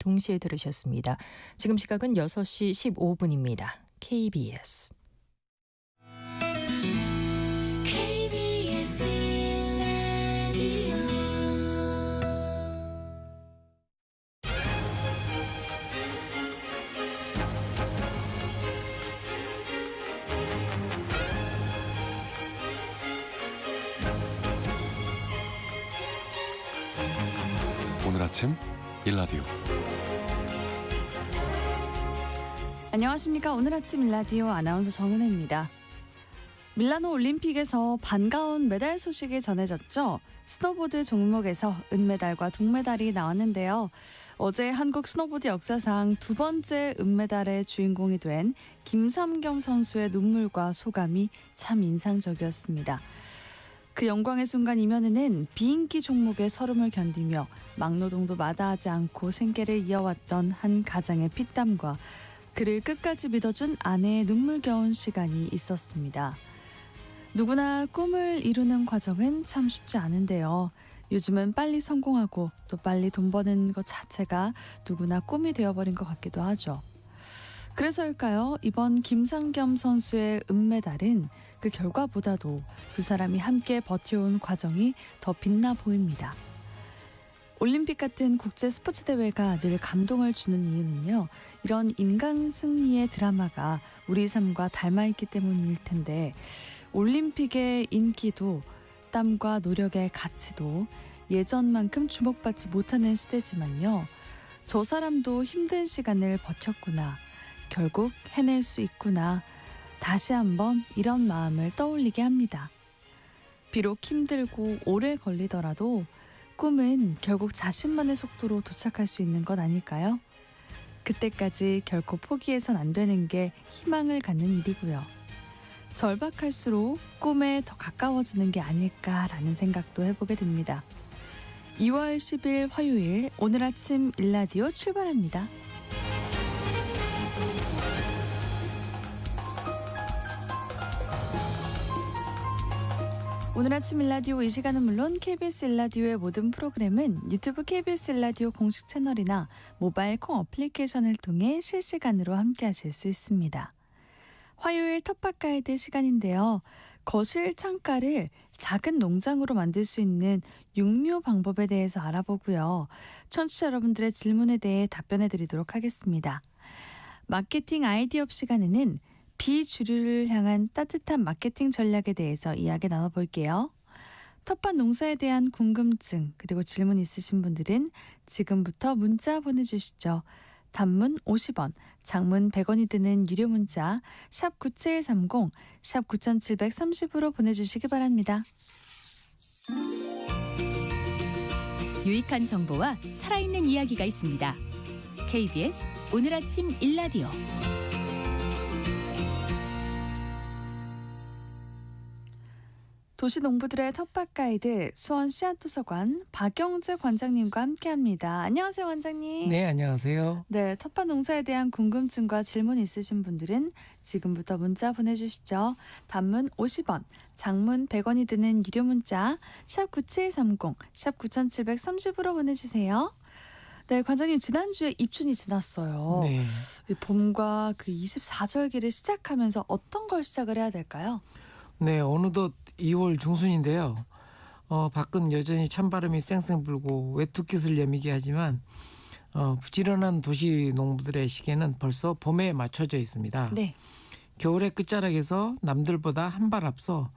동시에 들으셨습니다. 지금 시각은 6시 15분입니다. KBS. KBS 라디오 오늘 아침 일라디오. 안녕하십니까. 오늘 아침 일라디오 아나운서 정은혜입니다. 밀라노 올림픽에서 반가운 메달 소식이 전해졌죠. 스노보드 종목에서 은메달과 동메달이 나왔는데요. 어제 한국 스노보드 역사상 두 번째 은메달의 주인공이 된 김삼겸 선수의 눈물과 소감이 참 인상적이었습니다. 그 영광의 순간 이면에는 비인기 종목의 서름을 견디며 막노동도 마다하지 않고 생계를 이어왔던 한 가장의 피땀과 그를 끝까지 믿어준 아내의 눈물겨운 시간이 있었습니다. 누구나 꿈을 이루는 과정은 참 쉽지 않은데요. 요즘은 빨리 성공하고 또 빨리 돈 버는 것 자체가 누구나 꿈이 되어버린 것 같기도 하죠. 그래서일까요? 이번 김삼겸 선수의 은메달은 그 결과보다도 두 사람이 함께 버텨온 과정이 더 빛나 보입니다. 올림픽 같은 국제 스포츠 대회가 늘 감동을 주는 이유는요. 이런 인간 승리의 드라마가 우리 삶과 닮아있기 때문일 텐데 올림픽의 인기도 땀과 노력의 가치도 예전만큼 주목받지 못하는 시대지만요. 저 사람도 힘든 시간을 버텼구나. 결국 해낼 수 있구나. 다시 한번 이런 마음을 떠올리게 합니다. 비록 힘들고 오래 걸리더라도 꿈은 결국 자신만의 속도로 도착할 수 있는 것 아닐까요? 그때까지 결코 포기해선 안 되는 게 희망을 갖는 일이고요. 절박할수록 꿈에 더 가까워지는 게 아닐까라는 생각도 해보게 됩니다. 2월 10일 화요일 오늘 아침 일라디오 출발합니다. 오늘 아침 일라디오 이 시간은 물론 KBS 일라디오의 모든 프로그램은 유튜브 KBS 일라디오 공식 채널이나 모바일 콩 어플리케이션을 통해 실시간으로 함께하실 수 있습니다. 화요일 텃밭 가이드 시간인데요. 거실 창가를 작은 농장으로 만들 수 있는 육묘 방법에 대해서 알아보고요. 청취자 여러분들의 질문에 대해 답변해 드리도록 하겠습니다. 마케팅 아이디어 시간에는 비주류를 향한 따뜻한 마케팅 전략에 대해서 이야기 나눠볼게요. 텃밭 농사에 대한 궁금증 그리고 질문 있으신 분들은 지금부터 문자 보내주시죠. 단문 50원, 장문 100원이 드는 유료 문자 샵 9730, 샵 9730으로 보내주시기 바랍니다. 유익한 정보와 살아있는 이야기가 있습니다. KBS 오늘 아침 일라디오. 도시농부들의 텃밭 가이드 수원 씨앗도서관 박영재 관장님과 함께합니다. 안녕하세요, 관장님. 네, 안녕하세요. 네, 텃밭 농사에 대한 궁금증과 질문 있으신 분들은 지금부터 문자 보내주시죠. 단문 50원, 장문 100원이 드는 유료 문자 샵 9730, 샵 9730으로 보내주세요. 네, 관장님 지난주에 입춘이 지났어요. 네. 봄과 그 24절기를 시작하면서 어떤 걸 시작을 해야 될까요? 네, 어느덧 2월 중순인데요. 밖은 여전히 찬바람이 쌩쌩 불고 외투깃을 여미게 하지만 부지런한 도시 농부들의 시계는 벌써 봄에 맞춰져 있습니다. 네. 겨울의 끝자락에서 남들보다 한 발 앞서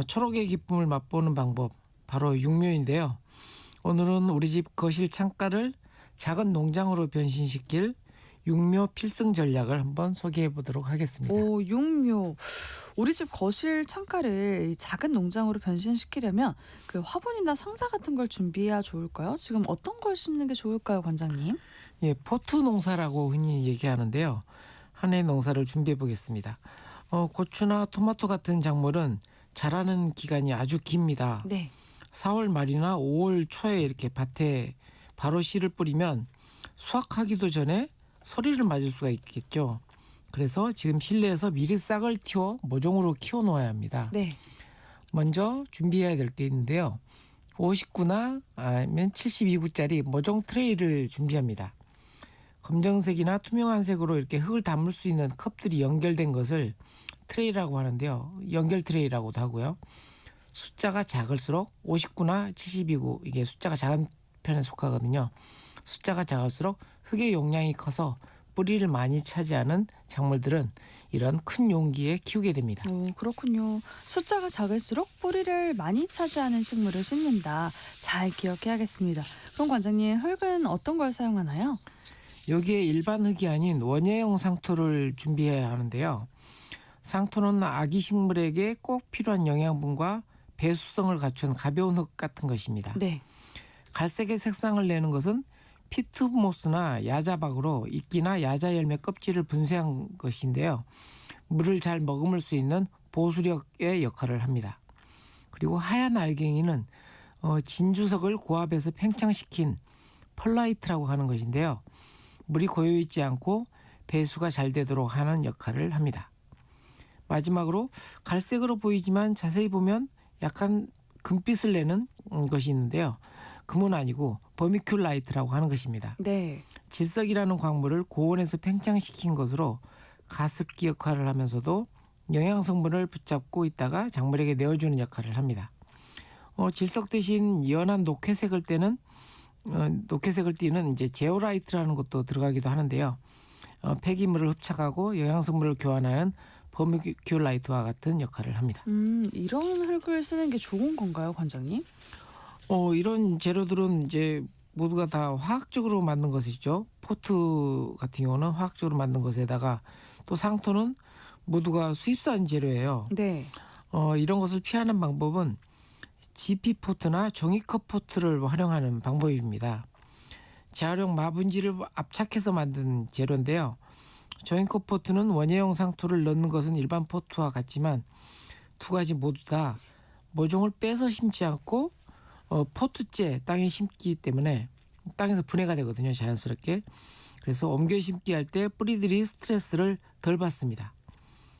초록의 기쁨을 맛보는 방법, 바로 육묘인데요. 오늘은 우리 집 거실 창가를 작은 농장으로 변신시킬 육묘 필승 전략을 한번 소개해 보도록 하겠습니다. 오, 육묘. 우리 집 거실 창가를 작은 농장으로 변신시키려면 그 화분이나 상자 같은 걸 준비해야 좋을까요? 지금 어떤 걸 심는 게 좋을까요, 관장님? 예, 포트 농사라고 흔히 얘기하는데요. 한 해 농사를 준비해 보겠습니다. 고추나 토마토 같은 작물은 자라는 기간이 아주 깁니다. 네. 4월 말이나 5월 초에 이렇게 밭에 바로 씨를 뿌리면 수확하기도 전에 서리를 맞을 수가 있겠죠. 그래서 지금 실내에서 미리 싹을 틔워 모종으로 키워 놓아야 합니다. 네. 먼저 준비해야 될 게 있는데요. 59나 아니면 72구짜리 모종 트레이를 준비합니다. 검정색이나 투명한 색으로 이렇게 흙을 담을 수 있는 컵들이 연결된 것을 트레이라고 하는데요. 연결 트레이라고도 하고요. 숫자가 작을수록 59나 70이고 이게 숫자가 작은 편에 속하거든요. 숫자가 작을수록 흙의 용량이 커서 뿌리를 많이 차지하는 작물들은 이런 큰 용기에 키우게 됩니다. 오, 그렇군요. 숫자가 작을수록 뿌리를 많이 차지하는 식물을 심는다. 잘 기억해야겠습니다. 그럼 관장님, 흙은 어떤 걸 사용하나요? 여기에 일반 흙이 아닌 원예형 상토를 준비해야 하는데요. 상토는 아기 식물에게 꼭 필요한 영양분과 배수성을 갖춘 가벼운 흙 같은 것입니다. 네. 갈색의 색상을 내는 것은 피투모스나 야자박으로 이끼나 야자 열매 껍질을 분쇄한 것인데요. 물을 잘 머금을 수 있는 보수력의 역할을 합니다. 그리고 하얀 알갱이는 진주석을 고압해서 팽창시킨 펄라이트라고 하는 것인데요. 물이 고여있지 않고 배수가 잘 되도록 하는 역할을 합니다. 마지막으로 갈색으로 보이지만 자세히 보면 약간 금빛을 내는 것이 있는데요. 금은 아니고 버미큘라이트라고 하는 것입니다. 네. 질석이라는 광물을 고온에서 팽창시킨 것으로 가습기 역할을 하면서도 영양 성분을 붙잡고 있다가 작물에게 내어주는 역할을 합니다. 질석 대신 연한 녹회색을 띠는 이제 제오라이트라는 것도 들어가기도 하는데요. 폐기물을 흡착하고 영양 성분을 교환하는 버미큘라이트와 같은 역할을 합니다. 이런 흙을 쓰는 게 좋은 건가요, 관장님? 이런 재료들은 이제 모두가 다 화학적으로 만든 것이죠. 포트 같은 경우는 화학적으로 만든 것에다가 또 상토는 모두가 수입산 재료예요. 네. 이런 것을 피하는 방법은 GP 포트나 종이컵 포트를 활용하는 방법입니다. 재활용 마분지를 압착해서 만든 재료인데요. 종이컵 포트는 원예형 상토를 넣는 것은 일반 포트와 같지만 두 가지 모두 다 모종을 빼서 심지 않고 포트째 땅에 심기 때문에 땅에서 분해가 되거든요. 자연스럽게. 그래서 옮겨 심기 할 때 뿌리들이 스트레스를 덜 받습니다.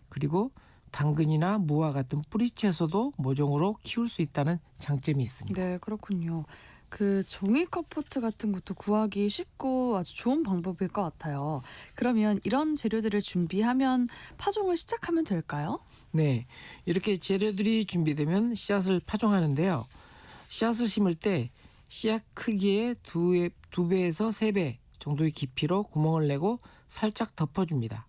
그리고 당근이나 무와 같은 뿌리 채소도 모종으로 키울 수 있다는 장점이 있습니다. 네, 그렇군요. 그 종이컵 포트 같은 것도 구하기 쉽고 아주 좋은 방법일 것 같아요. 그러면 이런 재료들을 준비하면 파종을 시작하면 될까요? 네, 이렇게 재료들이 준비되면 씨앗을 파종하는데요. 씨앗을 심을 때 씨앗 크기의 두 배에서 3배 정도의 깊이로 구멍을 내고 살짝 덮어줍니다.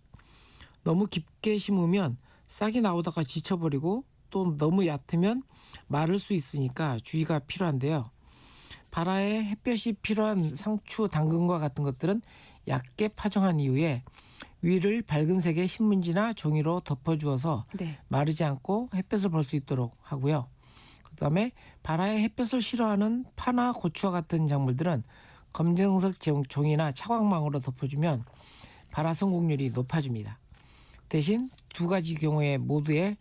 너무 깊게 심으면 싹이 나오다가 지쳐버리고 또 너무 얕으면 마를 수 있으니까 주의가 필요한데요. 발아에 햇볕이 필요한 상추, 당근과 같은 것들은 얇게 파종한 이후에 위를 밝은 색의 신문지나 종이로 덮어주어서 네. 마르지 않고 햇볕을 볼 수 있도록 하고요. 그다음에 발아에 햇볕을 싫어하는 파나 고추와 같은 작물들은 검정색 종이나 차광망으로 덮어주면 발아 성공률이 높아집니다. 대신 두 가지 경우에 모두에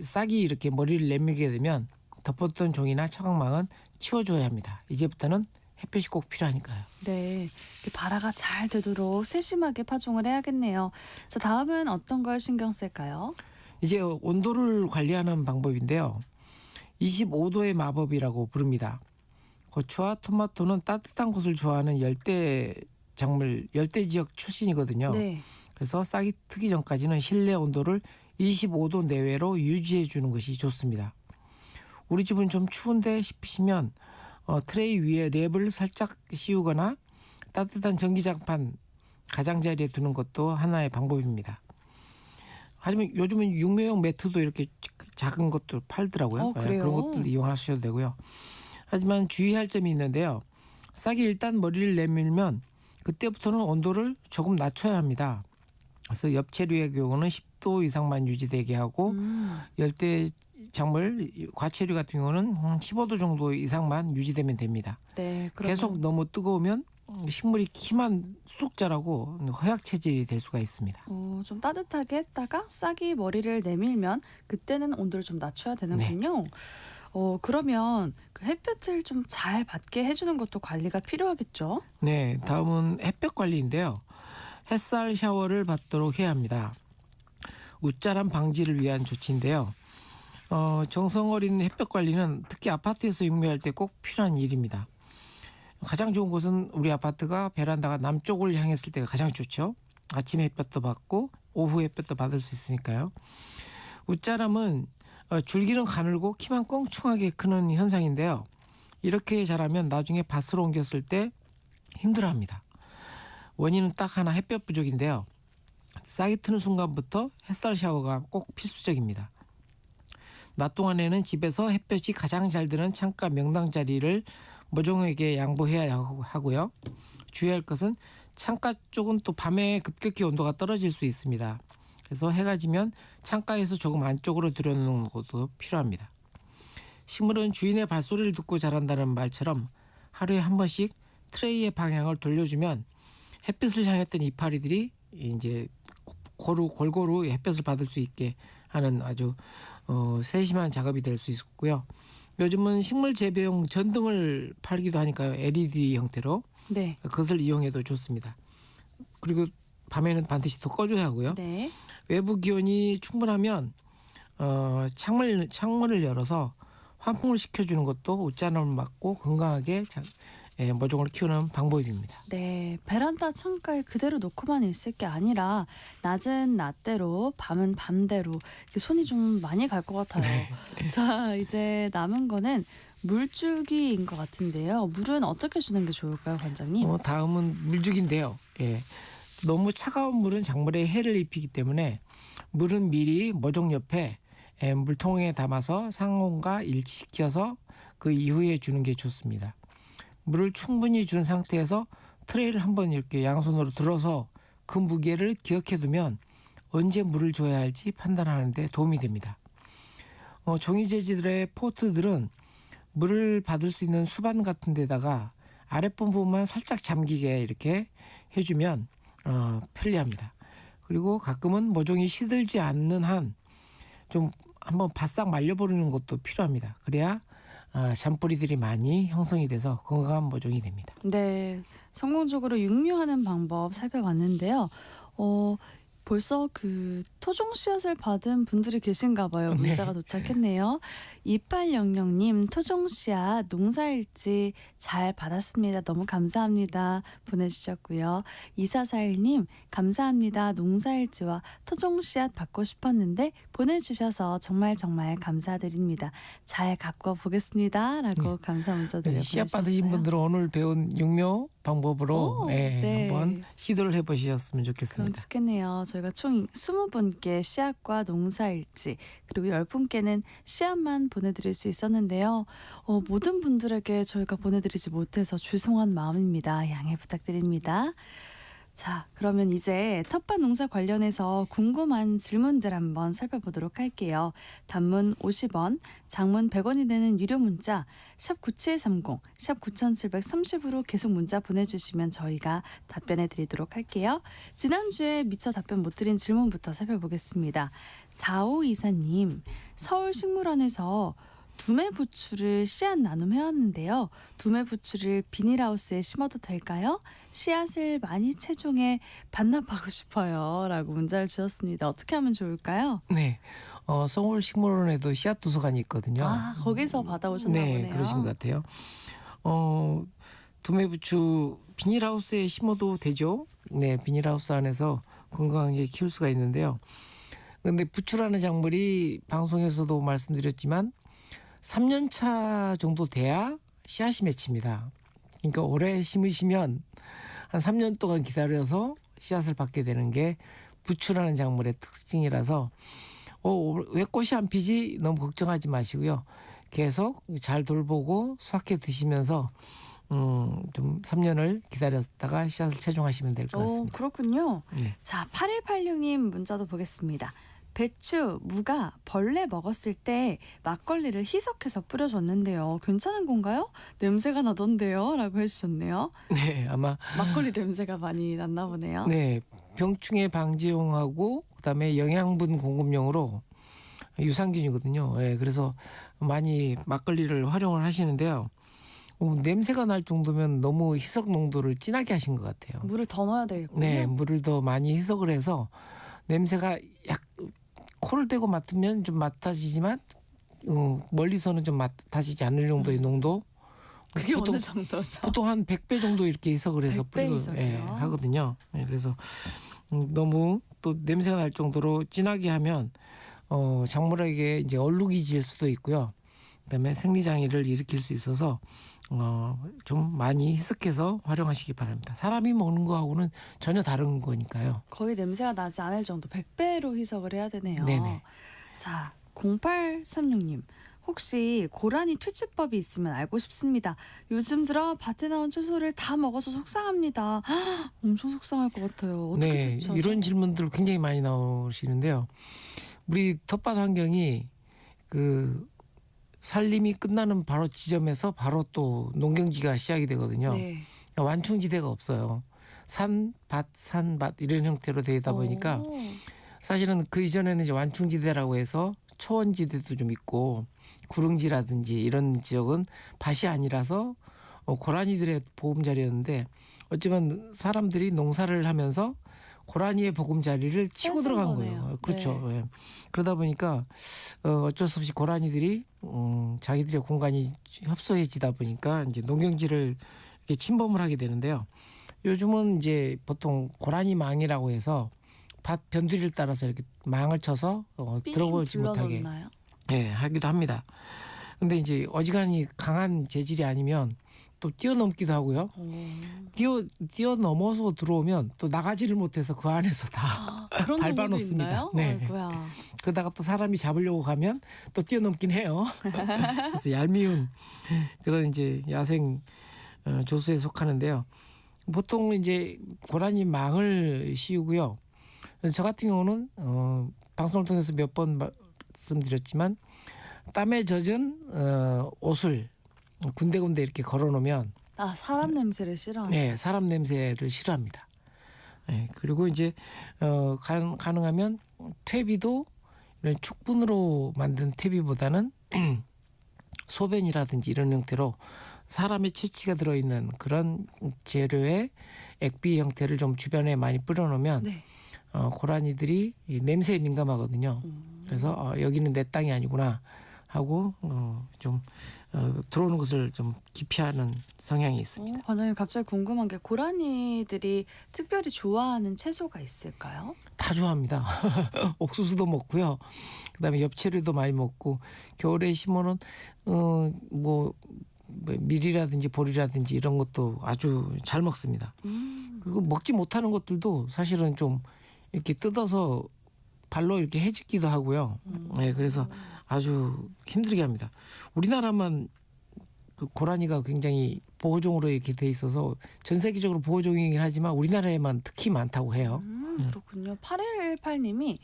싹이 이렇게 머리를 내밀게 되면 덮었던 종이나 차광망은 치워줘야 합니다. 이제부터는 햇볕이 꼭 필요하니까요. 네, 발아가 잘 되도록 세심하게 파종을 해야겠네요. 자, 다음은 어떤 걸 신경 쓸까요? 이제 온도를 관리하는 방법인데요. 25도의 마법이라고 부릅니다. 고추와 토마토는 따뜻한 곳을 좋아하는 열대 작물, 열대 지역 출신이거든요. 네. 그래서 싹이 트기 전까지는 실내 온도를 25도 내외로 유지해 주는 것이 좋습니다. 우리 집은 좀 추운데 싶으시면 트레이 위에 랩을 살짝 씌우거나 따뜻한 전기장판 가장자리에 두는 것도 하나의 방법입니다. 하지만 요즘은 육묘용 매트도 이렇게 작은 것도 팔더라고요. 그래요? 그런 것도 이용하셔도 되고요. 하지만 주의할 점이 있는데요. 싹이 일단 머리를 내밀면 그때부터는 온도를 조금 낮춰야 합니다. 그래서 엽채류의 경우는 10도 이상만 유지되게 하고 열대 작물, 과채류 같은 경우는 15도 정도 이상만 유지되면 됩니다. 네, 그러면 계속 너무 뜨거우면 식물이 키만 쑥 자라고 허약 체질이 될 수가 있습니다. 좀 따뜻하게 했다가 싹이 머리를 내밀면 그때는 온도를 좀 낮춰야 되는군요. 그러면 그 햇볕을 좀 잘 받게 해주는 것도 관리가 필요하겠죠? 네, 다음은 햇볕 관리인데요. 햇살 샤워를 받도록 해야 합니다. 웃자람 방지를 위한 조치인데요. 정성 어린 햇볕 관리는 특히 아파트에서 육묘할 때 꼭 필요한 일입니다. 가장 좋은 곳은 우리 아파트가 베란다가 남쪽을 향했을 때가 가장 좋죠. 아침 햇볕도 받고 오후 햇볕도 받을 수 있으니까요. 웃자람은 줄기는 가늘고 키만 껑충하게 크는 현상인데요. 이렇게 자라면 나중에 밭으로 옮겼을 때 힘들어합니다. 원인은 딱 하나, 햇볕 부족인데요. 싹이 트는 순간부터 햇살 샤워가 꼭 필수적입니다. 낮 동안에는 집에서 햇볕이 가장 잘 드는 창가 명당 자리를 모종에게 양보해야 하고요. 주의할 것은 창가 쪽은 또 밤에 급격히 온도가 떨어질 수 있습니다. 그래서 해가 지면 창가에서 조금 안쪽으로 들여놓는 것도 필요합니다. 식물은 주인의 발소리를 듣고 자란다는 말처럼 하루에 한 번씩 트레이의 방향을 돌려주면 햇빛을 향했던 이파리들이 이제 골고루 햇볕을 받을 수 있게 하는 아주 세심한 작업이 될 수 있고요. 요즘은 식물 재배용 전등을 팔기도 하니까요. LED 형태로 네. 그것을 이용해도 좋습니다. 그리고 밤에는 반드시 더 꺼줘야 하고요. 네. 외부 기온이 충분하면 창문을 열어서 환풍을 시켜주는 것도 웃자람을 막고 건강하게 모종을 키우는 방법입니다. 네, 베란다 창가에 그대로 놓고만 있을 게 아니라 낮은 낮대로 밤은 밤대로 이렇게 손이 좀 많이 갈 것 같아요. 자, 이제 남은 거는 물주기인 것 같은데요. 물은 어떻게 주는 게 좋을까요, 관장님? 다음은 물주기인데요. 예. 너무 차가운 물은 작물에 해를 입히기 때문에 물은 미리 모종 옆에 물통에 담아서 상온과 일치시켜서 그 이후에 주는 게 좋습니다. 물을 충분히 준 상태에서 트레이를 한번 이렇게 양손으로 들어서 그 무게를 기억해 두면 언제 물을 줘야 할지 판단하는 데 도움이 됩니다. 종이 재질의 포트들은 물을 받을 수 있는 수반 같은 데다가 아랫부분만 살짝 잠기게 이렇게 해주면 편리합니다. 그리고 가끔은 모종이 시들지 않는 한 좀 한번 바싹 말려버리는 것도 필요합니다. 그래야 잔뿌리들이 많이 형성이 돼서 건강한 모종이 됩니다. 네, 성공적으로 육류하는 방법 살펴봤는데요. 벌써 그 토종 씨앗을 받은 분들이 계신가 봐요. 문자가 도착했네요. 2800님 토종 씨앗 농사일지 잘 받았습니다. 너무 감사합니다. 보내주셨고요. 2441님 감사합니다. 농사일지와 토종 씨앗 받고 싶었는데 보내주셔서 정말 감사드립니다. 잘 갖고 보겠습니다. 라고 감사 문자드려 씨앗 받으신 분들은 오늘 배운 육묘 방법으로 네. 한번 시도를 해보셨으면 그럼 좋겠습니다. 좋겠네요. 저희가 총 20분께 씨앗과 농사일지 그리고 10분께는 씨앗만 보내드릴 수 있었는데요. 모든 분들에게 저희가 보내드리지 못해서 죄송한 마음입니다. 양해 부탁드립니다. 자, 그러면 이제 텃밭 농사 관련해서 궁금한 질문들 한번 살펴보도록 할게요. 단문 50원, 장문 100원이 되는 유료 문자 샵 9730, 샵 9730으로 계속 문자 보내주시면 저희가 답변해 드리도록 할게요. 지난주에 미처 답변 못 드린 질문부터 살펴보겠습니다. 4524님, 서울식물원에서 두메 부추를 씨앗 나눔해왔는데요. 두메 부추를 비닐하우스에 심어도 될까요? 씨앗을 많이 채종해 반납하고 싶어요. 라고 문자를 주셨습니다. 어떻게 하면 좋을까요? 네, 서울식물원에도 씨앗 도서관이 있거든요. 거기서 받아오셨나 네, 보네요. 그러신 것 같아요. 두메부추 비닐하우스에 심어도 되죠. 네, 비닐하우스 안에서 건강하게 키울 수가 있는데요. 그런데 부추라는 작물이 방송에서도 말씀드렸지만 3년 차 정도 돼야 씨앗이 맺힙니다. 그러니까 올해 심으시면 한 3년 동안 기다려서 씨앗을 받게 되는 게 부추라는 작물의 특징이라서 왜 꽃이 안 피지 너무 걱정하지 마시고요. 계속 잘 돌보고 수확해 드시면서 좀 3년을 기다렸다가 씨앗을 채종하시면 될 것 같습니다. 그렇군요. 네. 자, 8186님 문자도 보겠습니다. 배추, 무가 벌레 먹었을 때 막걸리를 희석해서 뿌려줬는데요. 괜찮은 건가요? 냄새가 나던데요. 라고 해주셨네요. 네, 아마 막걸리 냄새가 많이 났나 보네요. 네, 병충해 방지용하고 그다음에 영양분 공급용으로 유산균이거든요. 네, 그래서 많이 막걸리를 활용을 하시는데요. 냄새가 날 정도면 너무 희석 농도를 진하게 하신 것 같아요. 물을 더 넣어야 되겠군요. 네, 물을 더 많이 희석을 해서 냄새가 코를 대고 맡으면 좀 맡아지지만 멀리서는 좀 맡아지지 않을 정도의 농도 그게 보통, 어느 정도죠? 보통 한 100배 정도 이렇게 이석을 해서 100배 뿌리고 이석이요? 하거든요. 그래서 너무 또 냄새가 날 정도로 진하게 하면 작물에게 이제 얼룩이 질 수도 있고요. 그다음에 생리장애를 일으킬 수 있어서 좀 많이 희석해서 활용하시기 바랍니다. 사람이 먹는 거하고는 전혀 다른 거니까요. 거의 냄새가 나지 않을 정도 100배로 희석을 해야 되네요. 네네. 자, 0836님. 혹시 고라니 퇴치법이 있으면 알고 싶습니다. 요즘 들어 밭에 나온 채소를 다 먹어서 속상합니다. 헉, 엄청 속상할 것 같아요. 어떻게 네, 퇴치하죠? 이런 질문들 굉장히 많이 나오시는데요. 우리 텃밭 환경이 그 산림이 끝나는 바로 지점에서 바로 또 농경지가 시작이 되거든요. 네. 그러니까 완충지대가 없어요. 산밭 이런 형태로 되다 보니까 오. 사실은 그 이전에는 이제 완충지대라고 해서 초원지대도 좀 있고 구릉지라든지 이런 지역은 밭이 아니라서 고라니들의 보금자리였는데 어쩌면 사람들이 농사를 하면서 고라니의 보금자리를 치고 뺏은 들어간 거네요. 거예요. 그렇죠. 예. 그러다 보니까 어쩔 수 없이 고라니들이 자기들의 공간이 협소해지다 보니까 이제 농경지를 이렇게 침범을 하게 되는데요. 요즘은 이제 보통 고라니 망이라고 해서 밭 변두리를 따라서 이렇게 망을 쳐서 들어오지 못하게 불러넣나요? 하기도 합니다. 근데 이제 어지간히 강한 재질이 아니면 또 뛰어넘기도 하고요. 뛰어넘어서 들어오면 또 나가지를 못해서 그 안에서 다 그런 밟아 경우도 놓습니다. 있나요? 네. 아이고야. 그러다가 또 사람이 잡으려고 가면 또 뛰어넘긴 해요. 그래서 얄미운 그런 이제 야생 조수에 속하는데요. 보통 이제 고라니 망을 씌우고요. 저 같은 경우는 방송을 통해서 몇 번 말씀드렸지만 땀에 젖은 옷을 군데군데 이렇게 걸어놓으면 사람 냄새를 싫어하는. 네, 사람 냄새를 싫어합니다. 네, 그리고 이제 가능하면 퇴비도 이런 축분으로 만든 퇴비보다는 소변이라든지 이런 형태로 사람의 채취가 들어있는 그런 재료의 액비 형태를 좀 주변에 많이 뿌려놓으면 네. 고라니들이 이 냄새에 민감하거든요. 그래서 여기는 내 땅이 아니구나 하고 좀 들어오는 것을 좀 기피하는 성향이 있습니다. 관장님 갑자기 궁금한 게 고라니들이 특별히 좋아하는 채소가 있을까요? 다 좋아합니다. 옥수수도 먹고요. 그다음에 엽채류도 많이 먹고 겨울에 심어놓은 뭐 밀이라든지 보리라든지 이런 것도 아주 잘 먹습니다. 그리고 먹지 못하는 것들도 사실은 좀 이렇게 뜯어서 발로 이렇게 해집기도 하고요. 네, 그래서 아주 힘들게 합니다. 우리나라만 그 고라니가 굉장히 보호종으로 이렇게 돼 있어서 전 세계적으로 보호종이긴 하지만 우리나라에만 특히 많다고 해요. 그렇군요. 8118님이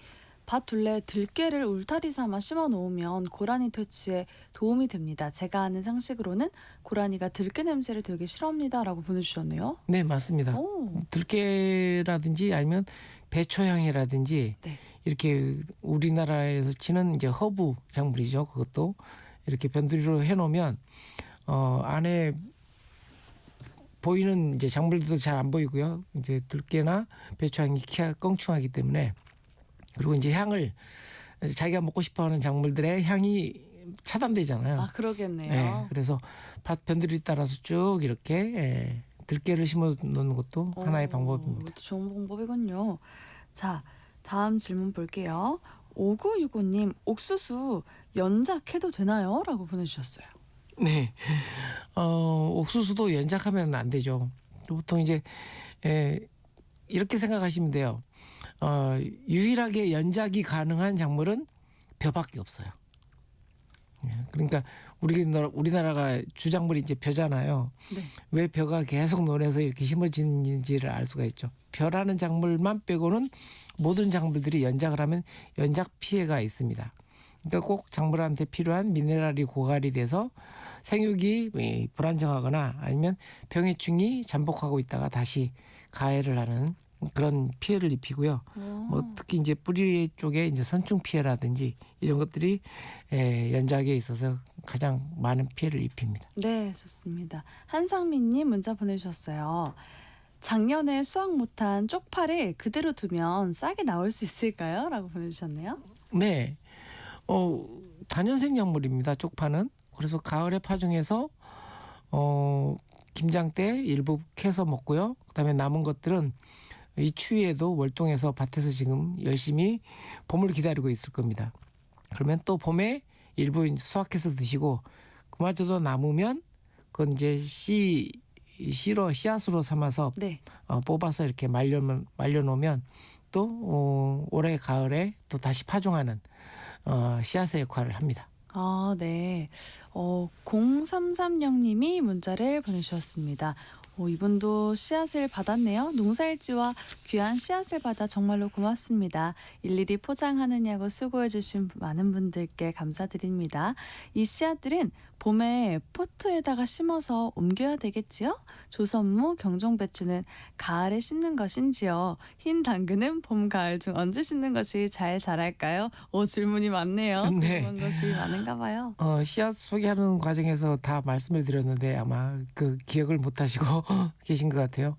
밭 둘레 들깨를 울타리 삼아 심어 놓으면 고라니 퇴치에 도움이 됩니다. 제가 아는 상식으로는 고라니가 들깨 냄새를 되게 싫어합니다라고 보내주셨네요. 네, 맞습니다. 오. 들깨라든지 아니면 배초향이라든지 네. 이렇게 우리나라에서 치는 이제 허브 작물이죠. 그것도 이렇게 변두리로 해놓으면 안에 보이는 이제 작물들도 잘 안 보이고요. 이제 들깨나 배초향이 키가 껑충하기 때문에 그리고 이제 향을 자기가 먹고 싶어하는 작물들의 향이 차단되잖아요. 그러겠네요. 네, 그래서 밭 변두리 따라서 쭉 이렇게 들깨를 심어 놓는 것도 하나의 방법입니다. 이것도 좋은 방법이군요. 자, 다음 질문 볼게요. 5965님, 옥수수 연작해도 되나요? 라고 보내주셨어요. 네, 옥수수도 연작하면 안 되죠. 보통 이제 이렇게 생각하시면 돼요. 유일하게 연작이 가능한 작물은 벼밖에 없어요. 그러니까 우리나라가 주작물이 이제 벼잖아요. 네. 왜 벼가 계속 논에서 이렇게 심어지는지를 알 수가 있죠. 벼라는 작물만 빼고는 모든 작물들이 연작을 하면 연작 피해가 있습니다. 그러니까 꼭 작물한테 필요한 미네랄이 고갈이 돼서 생육이 불안정하거나 아니면 병해충이 잠복하고 있다가 다시 가해를 하는 그런 피해를 입히고요. 뭐 특히 이제 뿌리 쪽에 이제 선충 피해라든지 이런 것들이 연작에 있어서 가장 많은 피해를 입힙니다. 네, 좋습니다. 한상민님 문자 보내주셨어요. 작년에 수확 못한 쪽파를 그대로 두면 싹이 나올 수 있을까요? 라고 보내주셨네요. 네, 단연생 작물입니다. 쪽파는. 그래서 가을에 파종해서 김장 때 일부 캐서 먹고요. 그다음에 남은 것들은 이 추위에도 월동해서 밭에서 지금 열심히 봄을 기다리고 있을 겁니다. 그러면 또 봄에 일부 이제 수확해서 드시고 그마저도 남으면 그건 이제 씨앗으로 삼아서 네. 뽑아서 이렇게 말려놓으면 또 올해 가을에 또 다시 파종하는 씨앗의 역할을 합니다. 아, 네. 0330님이 문자를 보내주셨습니다. 이분도 씨앗을 받았네요. 농사일지와 귀한 씨앗을 받아 정말로 고맙습니다. 일일이 포장하느냐고 수고해주신 많은 분들께 감사드립니다. 이 씨앗들은 봄에 포트에다가 심어서 옮겨야 되겠지요? 조선무, 경종배추는 가을에 심는 것인지요? 흰 당근은 봄, 가을 중 언제 심는 것이 잘 자랄까요? 질문이 많네요. 네. 궁금한 것이 많은가 봐요. 씨앗 소개하는 과정에서 다 말씀을 드렸는데 아마 그 기억을 못 하시고 계신 것 같아요.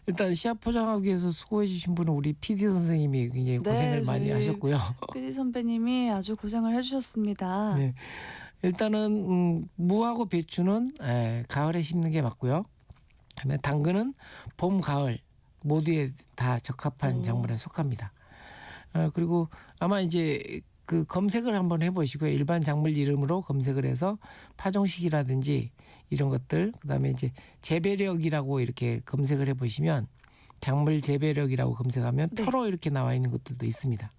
일단 씨앗 포장하기 위해서 수고해 주신 분은 우리 PD 선생님이 굉장히 네, 고생을 많이 저희 하셨고요. PD 선배님이 아주 고생을 해주셨습니다. 네. 일단은 무하고 배추는 가을에 심는 게 맞고요. 그다음에 당근은 봄, 가을 모두에 다 적합한 작물에 속합니다. 그리고 아마 이제 그 검색을 한번 해보시고요. 일반 작물 이름으로 검색을 해서 파종식이라든지 이런 것들, 그다음에 이제 재배력이라고 이렇게 검색을 해보시면 작물 재배력이라고 검색하면 네. 표로 이렇게 나와 있는 것들도 있습니다.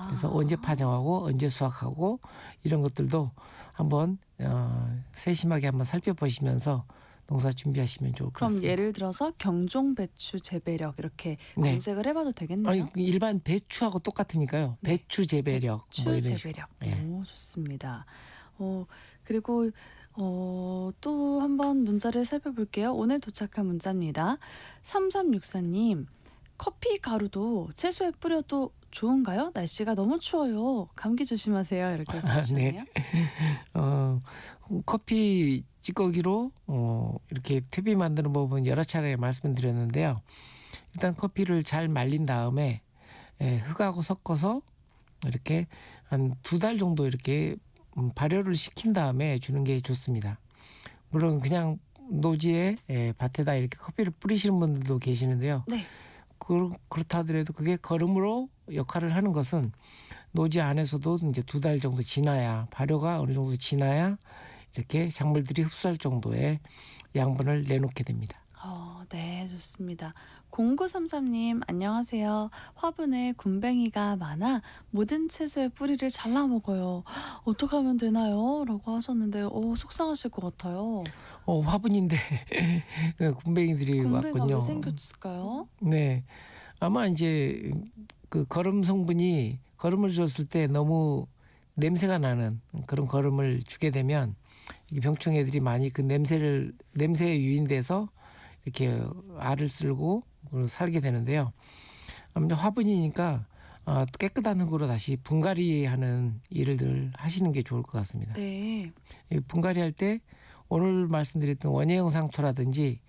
그래서 언제 파종하고 언제 수확하고 이런 것들도 한번 세심하게 한번 살펴보시면서 농사 준비하시면 좋을 것 그럼 같습니다. 예를 들어서 경종배추 재배력 이렇게 네. 검색을 해봐도 되겠네요. 아니, 일반 배추하고 똑같으니까요. 배추 재배력. 배추 뭐 이런 식으로. 재배력. 예. 좋습니다. 그리고 또 한번 문자를 살펴볼게요. 오늘 도착한 문자입니다. 3364님, 커피 가루도 채소에 뿌려도 좋은가요? 날씨가 너무 추워요. 감기 조심하세요. 이렇게 보내주셨네요. 커피 찌꺼기로 이렇게 퇴비 만드는 법은 여러 차례 말씀드렸는데요. 일단 커피를 잘 말린 다음에 흙하고 섞어서 이렇게 한 2달 정도 이렇게 발효를 시킨 다음에 주는 게 좋습니다. 물론 그냥 노지에 밭에다 이렇게 커피를 뿌리시는 분들도 계시는데요. 네. 그렇다 하더라도 그게 거름으로 역할을 하는 것은 노지 안에서도 이제 2달 정도 지나야 발효가 어느 정도 지나야 이렇게 작물들이 흡수할 정도의 양분을 내놓게 됩니다. 네, 좋습니다. 0933님, 안녕하세요. 화분에 군뱅이가 많아 모든 채소의 뿌리를 잘라 먹어요. 어떻게 하면 되나요? 라고 하셨는데, 속상하실 것 같아요. 화분인데 군뱅이들이 군뱅이가 왔군요. 왜 생겼을까요? 네, 아마 이제 그 거름 성분이 거름을 줬을 때 너무 냄새가 나는 그런 거름을 주게 되면 이 병충해들이 많이 그 냄새에 유인돼서 이렇게 알을 쓸고 살게 되는데요. 아무튼 화분이니까 깨끗한 흙으로 다시 분갈이하는 일을 하시는 게 좋을 것 같습니다. 네. 이 분갈이할 때 오늘 말씀드렸던 원예형 상토라든지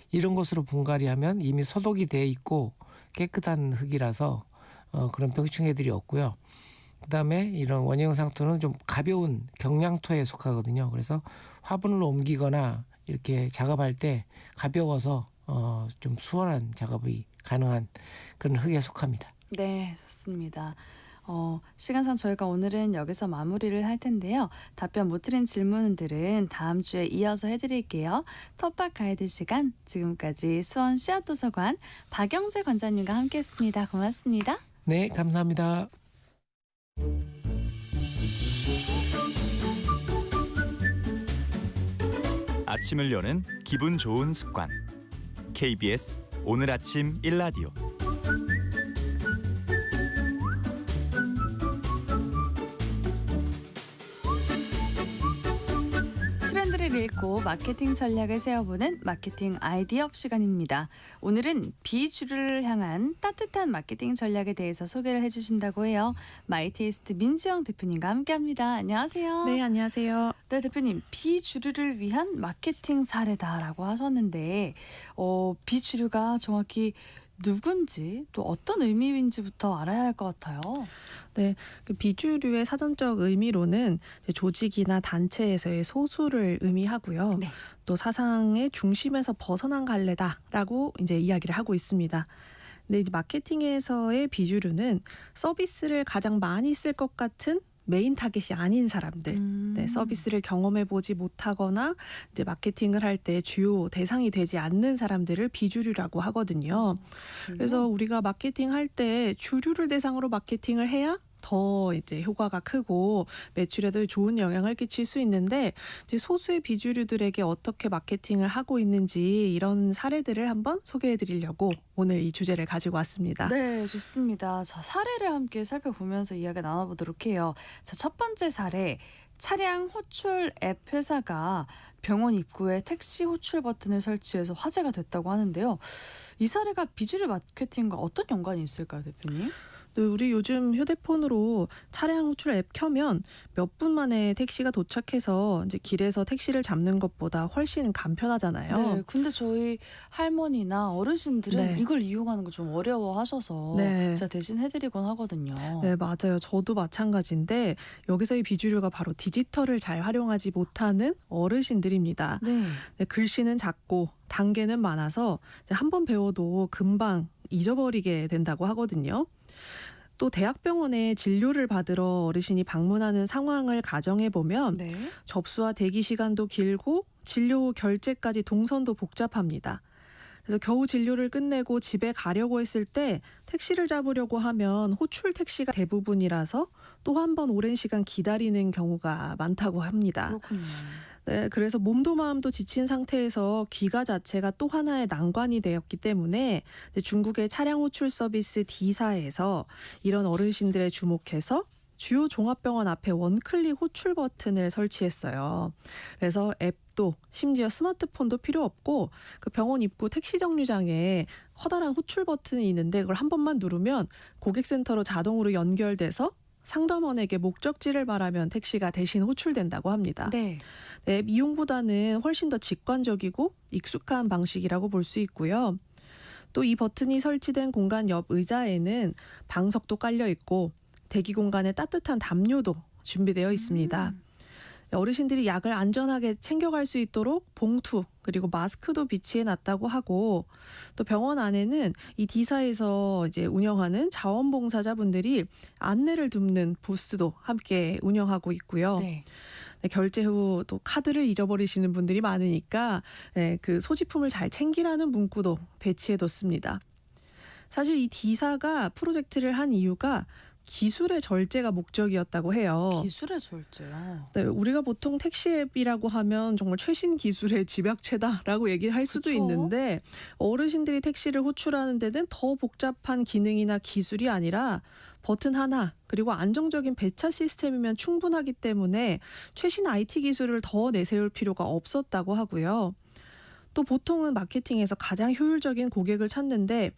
이런 것으로 분갈이하면 이미 소독이 돼 있고 깨끗한 흙이라서 그런 병충해들이 없고요. 그다음에 이런 원예형 상토는 좀 가벼운 경량토에 속하거든요. 그래서 화분을 옮기거나 이렇게 작업할 때 가벼워서 좀 수월한 작업이 가능한 그런 흙에 속합니다. 네, 좋습니다. 시간상 저희가 오늘은 여기서 마무리를 할 텐데요. 답변 못 드린 질문들은 다음 주에 이어서 해드릴게요. 텃밭 가이드 시간, 지금까지 수원 씨앗도서관 박영재 관장님과 함께했습니다. 고맙습니다. 네, 감사합니다. 아침을 여는 기분 좋은 습관. KBS 오늘 아침 일라디오. 트렌드를 읽고 마케팅 전략을 세워보는 마케팅 아이디어 시간입니다. 오늘은 비주류를 향한 따뜻한 마케팅 전략에 대해서 소개를 해주신다고 해요. 마이테이스트 민지영 대표님과 함께합니다. 안녕하세요. 네, 안녕하세요. 네, 대표님, 비주류를 위한 마케팅 사례다라고 하셨는데 비주류가 정확히 누군지 또 어떤 의미인지부터 알아야 할 것 같아요. 네, 그 비주류의 사전적 의미로는 이제 조직이나 단체에서의 소수를 의미하고요. 네. 또 사상의 중심에서 벗어난 갈래다라고 이제 이야기를 하고 있습니다. 근데 이제 마케팅에서의 비주류는 서비스를 가장 많이 쓸 것 같은 메인 타겟이 아닌 사람들, 네, 서비스를 경험해 보지 못하거나 이제 마케팅을 할 때 주요 대상이 되지 않는 사람들을 비주류라고 하거든요. 그래서 우리가 마케팅 할 때 주류를 대상으로 마케팅을 해야 더 이제 효과가 크고 매출에도 좋은 영향을 끼칠 수 있는데, 이제 소수의 비주류들에게 어떻게 마케팅을 하고 있는지 이런 사례들을 한번 소개해 드리려고 오늘 이 주제를 가지고 왔습니다. 네, 좋습니다. 자, 사례를 함께 살펴보면서 이야기 나눠보도록 해요. 자, 첫 번째 사례. 차량 호출 앱 회사가 병원 입구에 택시 호출 버튼을 설치해서 화제가 됐다고 하는데요. 이 사례가 비주류 마케팅과 어떤 연관이 있을까요, 대표님? 네, 우리 요즘 휴대폰으로 차량 호출 앱 켜면 몇 분 만에 택시가 도착해서 이제 길에서 택시를 잡는 것보다 훨씬 간편하잖아요. 네, 근데 저희 할머니나 어르신들은 네. 이걸 이용하는 거 좀 어려워하셔서 네. 제가 대신 해드리곤 하거든요. 네, 맞아요. 저도 마찬가지인데 여기서의 비주류가 바로 디지털을 잘 활용하지 못하는 어르신들입니다. 네. 네, 글씨는 작고 단계는 많아서 한 번 배워도 금방 잊어버리게 된다고 하거든요. 또 대학병원에 진료를 받으러 어르신이 방문하는 상황을 가정해 보면 네. 접수와 대기 시간도 길고 진료 후 결제까지 동선도 복잡합니다. 그래서 겨우 진료를 끝내고 집에 가려고 했을 때 택시를 잡으려고 하면 호출 택시가 대부분이라서 또 한 번 오랜 시간 기다리는 경우가 많다고 합니다. 그렇군요. 네, 그래서 몸도 마음도 지친 상태에서 귀가 자체가 또 하나의 난관이 되었기 때문에 중국의 차량 호출 서비스 D사에서 이런 어르신들에 주목해서 주요 종합병원 앞에 원클릭 호출 버튼을 설치했어요. 그래서 앱도 심지어 스마트폰도 필요 없고 그 병원 입구 택시 정류장에 커다란 호출 버튼이 있는데 그걸 한 번만 누르면 고객센터로 자동으로 연결돼서 상담원에게 목적지를 말하면 택시가 대신 호출된다고 합니다. 네. 앱 이용보다는 훨씬 더 직관적이고 익숙한 방식이라고 볼 수 있고요. 또 이 버튼이 설치된 공간 옆 의자에는 방석도 깔려 있고 대기 공간에 따뜻한 담요도 준비되어 있습니다. 어르신들이 약을 안전하게 챙겨갈 수 있도록 봉투 그리고 마스크도 비치해 놨다고 하고, 또 병원 안에는 이 D사에서 이제 운영하는 자원봉사자분들이 안내를 돕는 부스도 함께 운영하고 있고요. 네. 네, 결제 후 또 카드를 잊어버리시는 분들이 많으니까 네, 그 소지품을 잘 챙기라는 문구도 배치해 뒀습니다. 사실 이 D사가 프로젝트를 한 이유가 기술의 절제가 목적이었다고 해요. 기술의 절제요. 네, 우리가 보통 택시 앱이라고 하면 정말 최신 기술의 집약체다라고 얘기를 할 수도 그쵸? 있는데, 어르신들이 택시를 호출하는 데는 더 복잡한 기능이나 기술이 아니라 버튼 하나 그리고 안정적인 배차 시스템이면 충분하기 때문에 최신 IT 기술을 더 내세울 필요가 없었다고 하고요. 또 보통은 마케팅에서 가장 효율적인 고객을 찾는데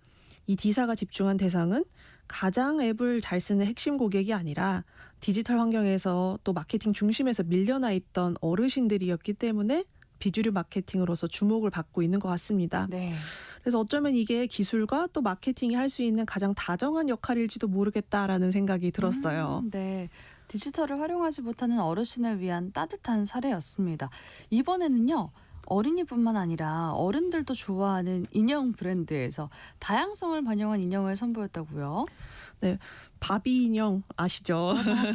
이 D사가 집중한 대상은 가장 앱을 잘 쓰는 핵심 고객이 아니라 디지털 환경에서 또 마케팅 중심에서 밀려나 있던 어르신들이었기 때문에 비주류 마케팅으로서 주목을 받고 있는 것 같습니다. 네. 그래서 어쩌면 이게 기술과 또 마케팅이 할 수 있는 가장 다정한 역할일지도 모르겠다라는 생각이 들었어요. 네. 디지털을 활용하지 못하는 어르신을 위한 따뜻한 사례였습니다. 이번에는요. 어린이뿐만 아니라 어른들도 좋아하는 인형 브랜드에서 다양성을 반영한 인형을 선보였다고요. 네, 바비 인형 아시죠?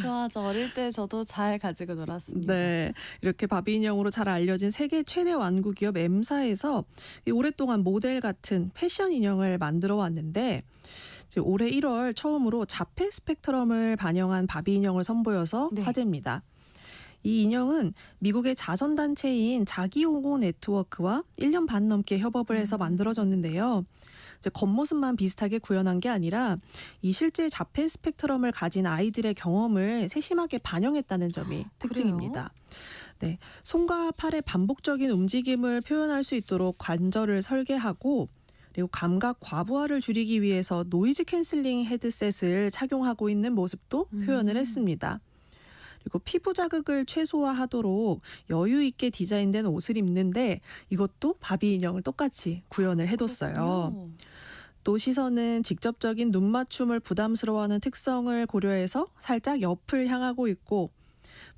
맞아. 어릴 때 저도 잘 가지고 놀았습니다. 네, 이렇게 바비 인형으로 잘 알려진 세계 최대 완구 기업 M사에서 오랫동안 모델 같은 패션 인형을 만들어 왔는데, 올해 1월 처음으로 자폐 스펙트럼을 반영한 바비 인형을 선보여서 네. 화제입니다. 이 인형은 미국의 자선단체인 자기용호 네트워크와 1년 반 넘게 협업을 해서 만들어졌는데요. 이제 겉모습만 비슷하게 구현한 게 아니라 이 실제 자폐 스펙트럼을 가진 아이들의 경험을 세심하게 반영했다는 점이 특징입니다. 네, 손과 팔의 반복적인 움직임을 표현할 수 있도록 관절을 설계하고, 그리고 감각 과부하를 줄이기 위해서 노이즈 캔슬링 헤드셋을 착용하고 있는 모습도 표현을 했습니다. 그리고 피부 자극을 최소화하도록 여유 있게 디자인된 옷을 입는데 이것도 바비 인형을 똑같이 구현을 해뒀어요. 그렇군요. 또 시선은 직접적인 눈 맞춤을 부담스러워하는 특성을 고려해서 살짝 옆을 향하고 있고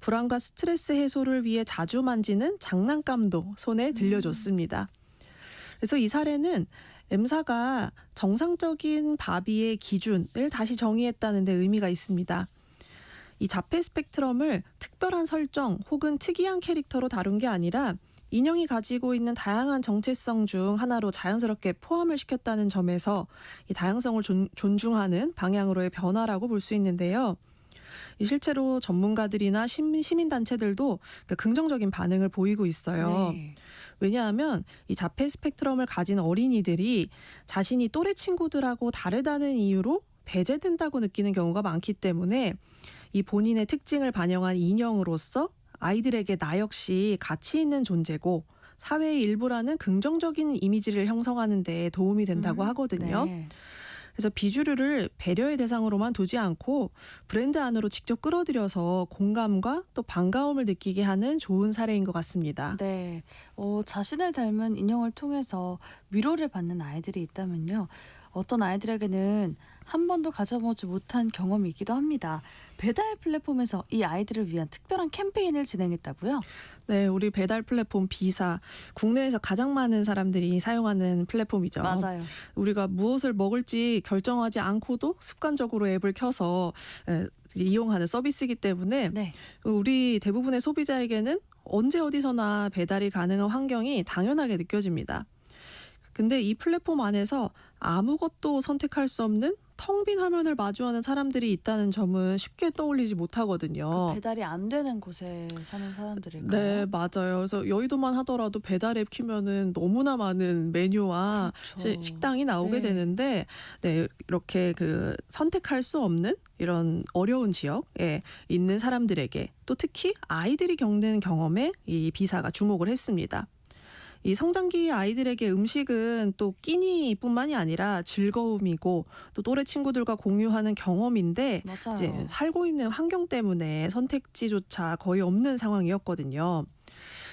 불안과 스트레스 해소를 위해 자주 만지는 장난감도 손에 들려줬습니다. 그래서 이 사례는 M사가 정상적인 바비의 기준을 다시 정의했다는 데 의미가 있습니다. 이 자폐 스펙트럼을 특별한 설정 혹은 특이한 캐릭터로 다룬 게 아니라 인형이 가지고 있는 다양한 정체성 중 하나로 자연스럽게 포함을 시켰다는 점에서 이 다양성을 존중하는 방향으로의 변화라고 볼 수 있는데요. 실제로 전문가들이나 시민단체들도 긍정적인 반응을 보이고 있어요. 네. 왜냐하면 이 자폐 스펙트럼을 가진 어린이들이 자신이 또래 친구들하고 다르다는 이유로 배제된다고 느끼는 경우가 많기 때문에 이 본인의 특징을 반영한 인형으로서 아이들에게 나 역시 가치 있는 존재고 사회의 일부라는 긍정적인 이미지를 형성하는 데 도움이 된다고 하거든요. 네. 그래서 비주류를 배려의 대상으로만 두지 않고 브랜드 안으로 직접 끌어들여서 공감과 또 반가움을 느끼게 하는 좋은 사례인 것 같습니다. 네. 자신을 닮은 인형을 통해서 위로를 받는 아이들이 있다면요. 어떤 아이들에게는 한 번도 가져보지 못한 경험이기도 합니다. 배달 플랫폼에서 이 아이들을 위한 특별한 캠페인을 진행했다고요? 네, 우리 배달 플랫폼 비사, 국내에서 가장 많은 사람들이 사용하는 플랫폼이죠. 맞아요. 우리가 무엇을 먹을지 결정하지 않고도 습관적으로 앱을 켜서 이용하는 서비스이기 때문에 네. 우리 대부분의 소비자에게는 언제 어디서나 배달이 가능한 환경이 당연하게 느껴집니다. 근데 이 플랫폼 안에서 아무것도 선택할 수 없는 텅 빈 화면을 마주하는 사람들이 있다는 점은 쉽게 떠올리지 못하거든요. 배달이 안 되는 곳에 사는 사람들일까요? 네, 맞아요. 그래서 여의도만 하더라도 배달 앱 키면은 너무나 많은 메뉴와 그렇죠. 식당이 나오게 네. 되는데, 네, 이렇게 선택할 수 없는 이런 어려운 지역에 있는 사람들에게 또 특히 아이들이 겪는 경험에 이 비사가 주목을 했습니다. 이 성장기 아이들에게 음식은 또 끼니뿐만이 아니라 즐거움이고 또 또래 친구들과 공유하는 경험인데 맞아요. 이제 살고 있는 환경 때문에 선택지조차 거의 없는 상황이었거든요.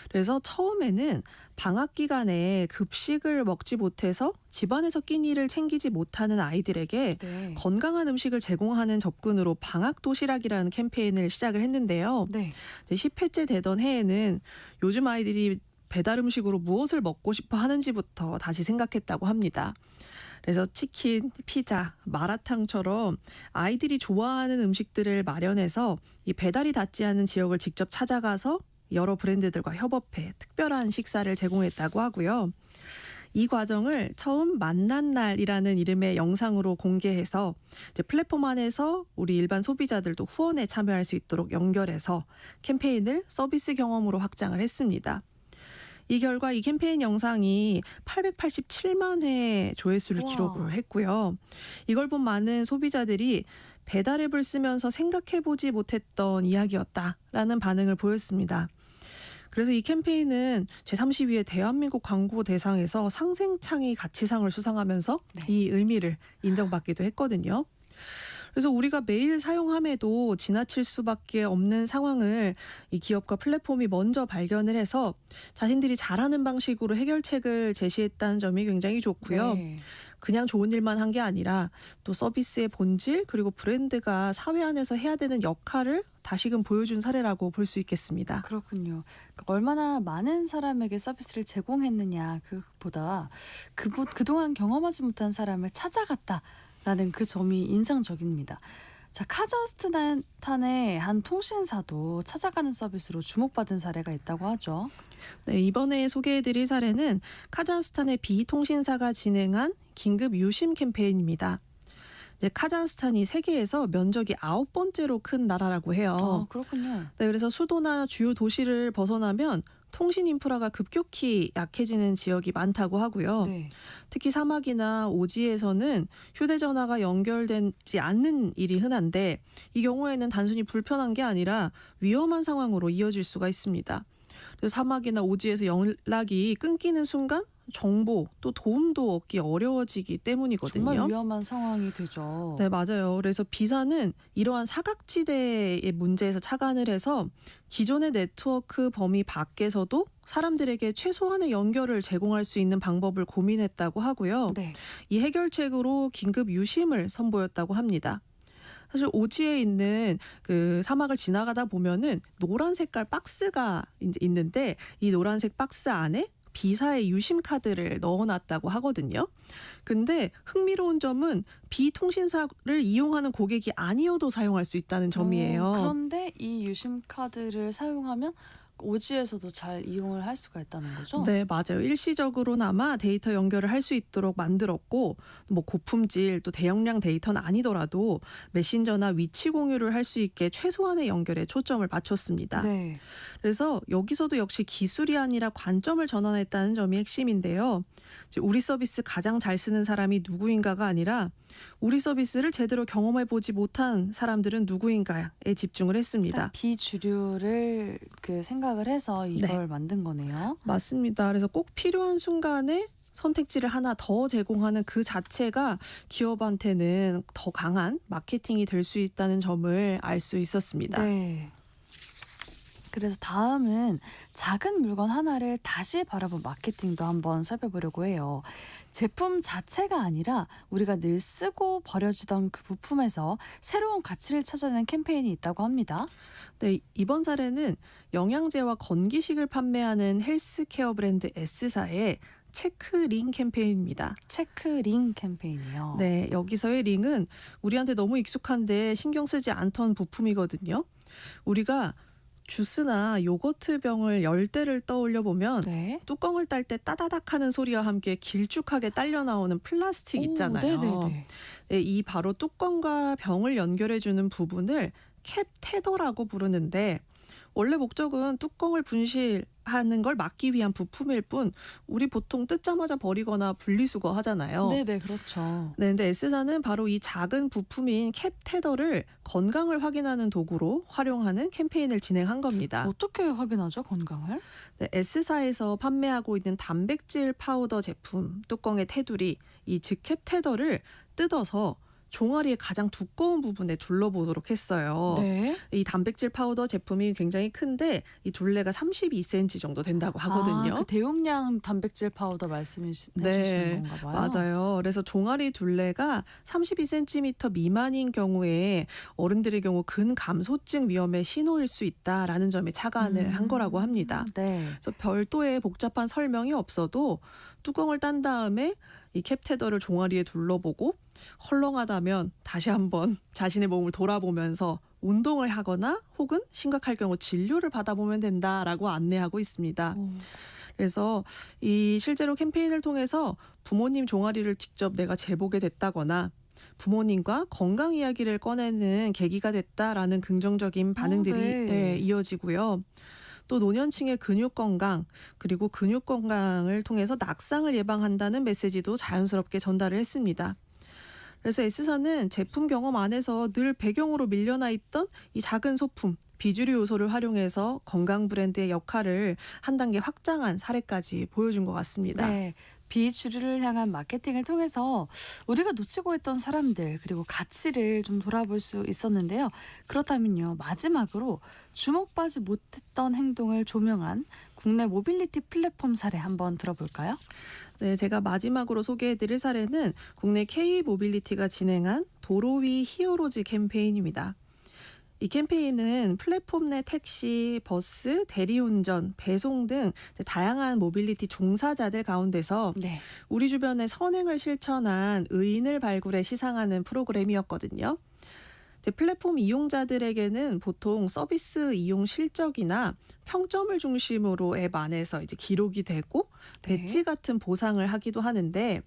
그래서 처음에는 방학 기간에 급식을 먹지 못해서 집안에서 끼니를 챙기지 못하는 아이들에게 네. 건강한 음식을 제공하는 접근으로 방학 도시락이라는 캠페인을 시작을 했는데요. 네. 이제 10회째 되던 해에는 요즘 아이들이 배달 음식으로 무엇을 먹고 싶어 하는지부터 다시 생각했다고 합니다. 그래서 치킨, 피자, 마라탕처럼 아이들이 좋아하는 음식들을 마련해서 이 배달이 닿지 않은 지역을 직접 찾아가서 여러 브랜드들과 협업해 특별한 식사를 제공했다고 하고요. 이 과정을 처음 만난 날이라는 이름의 영상으로 공개해서 이제 플랫폼 안에서 우리 일반 소비자들도 후원에 참여할 수 있도록 연결해서 캠페인을 서비스 경험으로 확장을 했습니다. 이 결과 이 캠페인 영상이 887만 회 조회수를 우와. 기록을 했고요. 이걸 본 많은 소비자들이 배달 앱을 쓰면서 생각해보지 못했던 이야기였다라는 반응을 보였습니다. 그래서 이 캠페인은 제32회 대한민국 광고 대상에서 상생창의 가치상을 수상하면서 이 의미를 인정받기도 했거든요. 그래서 우리가 매일 사용함에도 지나칠 수밖에 없는 상황을 이 기업과 플랫폼이 먼저 발견을 해서 자신들이 잘하는 방식으로 해결책을 제시했다는 점이 굉장히 좋고요. 네. 그냥 좋은 일만 한 게 아니라 또 서비스의 본질 그리고 브랜드가 사회 안에서 해야 되는 역할을 다시금 보여준 사례라고 볼 수 있겠습니다. 그렇군요. 그러니까 얼마나 많은 사람에게 서비스를 제공했느냐 그보다 그동안 경험하지 못한 사람을 찾아갔다라는 그 점이 인상적입니다. 자, 카자흐스탄의 한 통신사도 찾아가는 서비스로 주목받은 사례가 있다고 하죠. 네, 이번에 소개해드릴 사례는 카자흐스탄의 비통신사가 진행한 긴급 유심 캠페인입니다. 이제 카자흐스탄이 세계에서 면적이 9번째로 큰 나라라고 해요. 그렇군요. 네, 그래서 수도나 주요 도시를 벗어나면 통신 인프라가 급격히 약해지는 지역이 많다고 하고요. 네. 특히 사막이나 오지에서는 휴대전화가 연결되지 않는 일이 흔한데 이 경우에는 단순히 불편한 게 아니라 위험한 상황으로 이어질 수가 있습니다. 그래서 사막이나 오지에서 연락이 끊기는 순간 정보 또 도움도 얻기 어려워지기 때문이거든요. 정말 위험한 상황이 되죠. 네, 맞아요. 그래서 비사는 이러한 사각지대의 문제에서 착안을 해서 기존의 네트워크 범위 밖에서도 사람들에게 최소한의 연결을 제공할 수 있는 방법을 고민했다고 하고요. 네. 이 해결책으로 긴급 유심을 선보였다고 합니다. 사실 오지에 있는 그 사막을 지나가다 보면은 노란 색깔 박스가 이제 있는데 이 노란색 박스 안에 비사의 유심 카드를 넣어놨다고 하거든요. 근데 흥미로운 점은 비통신사를 이용하는 고객이 아니어도 사용할 수 있다는 점이에요. 그런데 이 유심 카드를 사용하면 오지에서도 잘 이용을 할 수가 있다는 거죠? 네, 맞아요. 일시적으로나마 데이터 연결을 할 수 있도록 만들었고, 뭐 고품질 또 대용량 데이터는 아니더라도 메신저나 위치 공유를 할 수 있게 최소한의 연결에 초점을 맞췄습니다. 네. 그래서 여기서도 역시 기술이 아니라 관점을 전환했다는 점이 핵심인데요. 이제 우리 서비스 가장 잘 쓰는 사람이 누구인가가 아니라 우리 서비스를 제대로 경험해보지 못한 사람들은 누구인가에 집중을 했습니다. 비주류를 그 생각을 해서 이걸 만든 거네요. 맞습니다. 그래서 꼭 필요한 순간에 선택지를 하나 더 제공하는 그 자체가 기업한테는 더 강한 마케팅이 될 수 있다는 점을 알 수 있었습니다. 네. 그래서 다음은 작은 물건 하나를 다시 바라본 마케팅도 한번 살펴보려고 해요. 제품 자체가 아니라 우리가 늘 쓰고 버려지던 그 부품에서 새로운 가치를 찾아낸 캠페인이 있다고 합니다. 네, 이번 사례는 영양제와 건기식을 판매하는 헬스케어 브랜드 S사의 체크링 캠페인입니다. 체크링 캠페인이요. 네, 여기서의 링은 우리한테 너무 익숙한데 신경 쓰지 않던 부품이거든요. 우리가 주스나 요거트 병을 열 때를 떠올려 보면 네. 뚜껑을 딸 때 따다닥 하는 소리와 함께 길쭉하게 딸려 나오는 플라스틱 있잖아요. 네네네. 네, 이 바로 뚜껑과 병을 연결해주는 부분을 캡 테더라고 부르는데 원래 목적은 뚜껑을 분실하는 걸 막기 위한 부품일 뿐 우리 보통 뜯자마자 버리거나 분리수거 하잖아요. 네네, 그렇죠. 네, 근데 S사는 바로 이 작은 부품인 캡 테더를 건강을 확인하는 도구로 활용하는 캠페인을 진행한 겁니다. 어떻게 확인하죠, 건강을? 네, S사에서 판매하고 있는 단백질 파우더 제품 뚜껑의 테두리, 이 즉 캡 테더를 뜯어서 종아리의 가장 두꺼운 부분에 둘러보도록 했어요. 네. 이 단백질 파우더 제품이 굉장히 큰데 이 둘레가 32cm 정도 된다고 하거든요. 그 대용량 단백질 파우더 말씀해 주시는 건가 봐요. 맞아요. 그래서 종아리 둘레가 32cm 미만인 경우에 어른들의 경우 근감소증 위험의 신호일 수 있다라는 점에 착안을 한 거라고 합니다. 네. 그래서 별도의 복잡한 설명이 없어도 뚜껑을 딴 다음에 이 캡테더를 종아리에 둘러보고 헐렁하다면 다시 한번 자신의 몸을 돌아보면서 운동을 하거나 혹은 심각할 경우 진료를 받아보면 된다라고 안내하고 있습니다. 그래서 이 실제로 캠페인을 통해서 부모님 종아리를 직접 내가 재보게 됐다거나 부모님과 건강 이야기를 꺼내는 계기가 됐다라는 긍정적인 반응들이 네. 이어지고요. 또 노년층의 근육 건강 그리고 근육 건강을 통해서 낙상을 예방한다는 메시지도 자연스럽게 전달을 했습니다. 그래서 S사는 제품 경험 안에서 늘 배경으로 밀려나 있던 이 작은 소품, 비주류 요소를 활용해서 건강 브랜드의 역할을 한 단계 확장한 사례까지 보여준 것 같습니다. 네. 비주류를 향한 마케팅을 통해서 우리가 놓치고 있던 사람들 그리고 가치를 좀 돌아볼 수 있었는데요. 그렇다면요. 마지막으로 주목받지 못했던 행동을 조명한 국내 모빌리티 플랫폼 사례 한번 들어볼까요? 네, 제가 마지막으로 소개해드릴 사례는 국내 K-모빌리티가 진행한 도로 위 히어로즈 캠페인입니다. 이 캠페인은 플랫폼 내 택시, 버스, 대리운전, 배송 등 다양한 모빌리티 종사자들 가운데서 네. 우리 주변의 선행을 실천한 의인을 발굴해 시상하는 프로그램이었거든요. 플랫폼 이용자들에게는 보통 서비스 이용 실적이나 평점을 중심으로 앱 안에서 이제 기록이 되고 배지 같은 보상을 하기도 하는데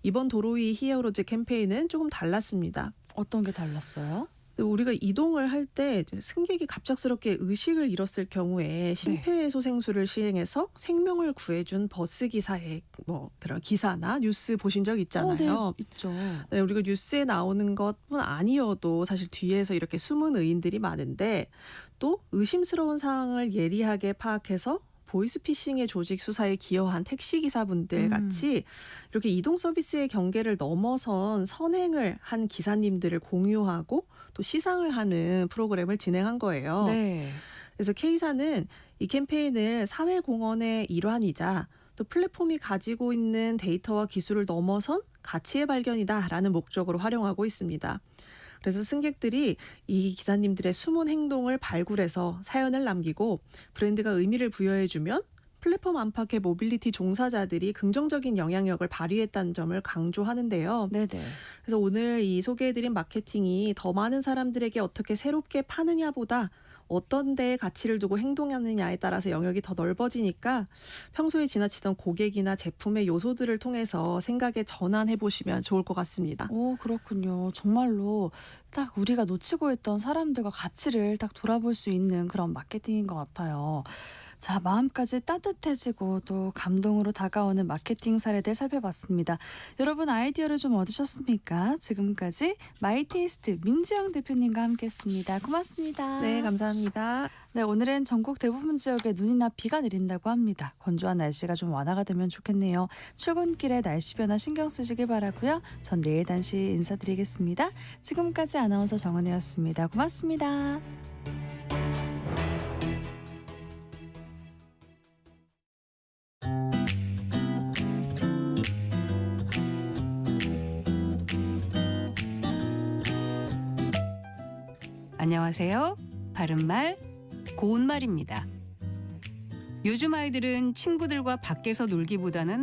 이번 도로 위 히어로즈 캠페인은 조금 달랐습니다. 어떤 게 달랐어요? 우리가 이동을 할 때 승객이 갑작스럽게 의식을 잃었을 경우에 심폐소생술을 시행해서 생명을 구해준 버스 기사의 그런 기사나 뉴스 보신 적 있잖아요. 네, 있죠. 네, 우리가 뉴스에 나오는 것뿐 아니어도 사실 뒤에서 이렇게 숨은 의인들이 많은데 또 의심스러운 상황을 예리하게 파악해서 보이스피싱의 조직 수사에 기여한 택시기사분들 같이 이렇게 이동 서비스의 경계를 넘어선 선행을 한 기사님들을 공유하고 또 시상을 하는 프로그램을 진행한 거예요. 네. 그래서 K사는 이 캠페인을 사회공헌의 일환이자 또 플랫폼이 가지고 있는 데이터와 기술을 넘어선 가치의 발견이다라는 목적으로 활용하고 있습니다. 그래서 승객들이 이 기사님들의 숨은 행동을 발굴해서 사연을 남기고 브랜드가 의미를 부여해주면 플랫폼 안팎의 모빌리티 종사자들이 긍정적인 영향력을 발휘했다는 점을 강조하는데요. 네네. 그래서 오늘 이 소개해드린 마케팅이 더 많은 사람들에게 어떻게 새롭게 파느냐보다 어떤 데에 가치를 두고 행동하느냐에 따라서 영역이 더 넓어지니까 평소에 지나치던 고객이나 제품의 요소들을 통해서 생각에 전환해 보시면 좋을 것 같습니다. 오, 그렇군요. 정말로 딱 우리가 놓치고 있던 사람들과 가치를 딱 돌아볼 수 있는 그런 마케팅인 것 같아요. 자, 마음까지 따뜻해지고 또 감동으로 다가오는 마케팅 사례들 살펴봤습니다. 여러분 아이디어를 좀 얻으셨습니까? 지금까지 마이테이스트 민지영 대표님과 함께했습니다. 고맙습니다. 네, 감사합니다. 네, 오늘은 전국 대부분 지역에 눈이나 비가 내린다고 합니다. 건조한 날씨가 좀 완화가 되면 좋겠네요. 출근길에 날씨 변화 신경 쓰시길 바라고요. 전 내일 다시 인사드리겠습니다. 지금까지 아나운서 정은혜였습니다. 고맙습니다. 안녕하세요. 바른말, 고운말입니다. 요즘 아이들은 친구들과 밖에서 놀기보다는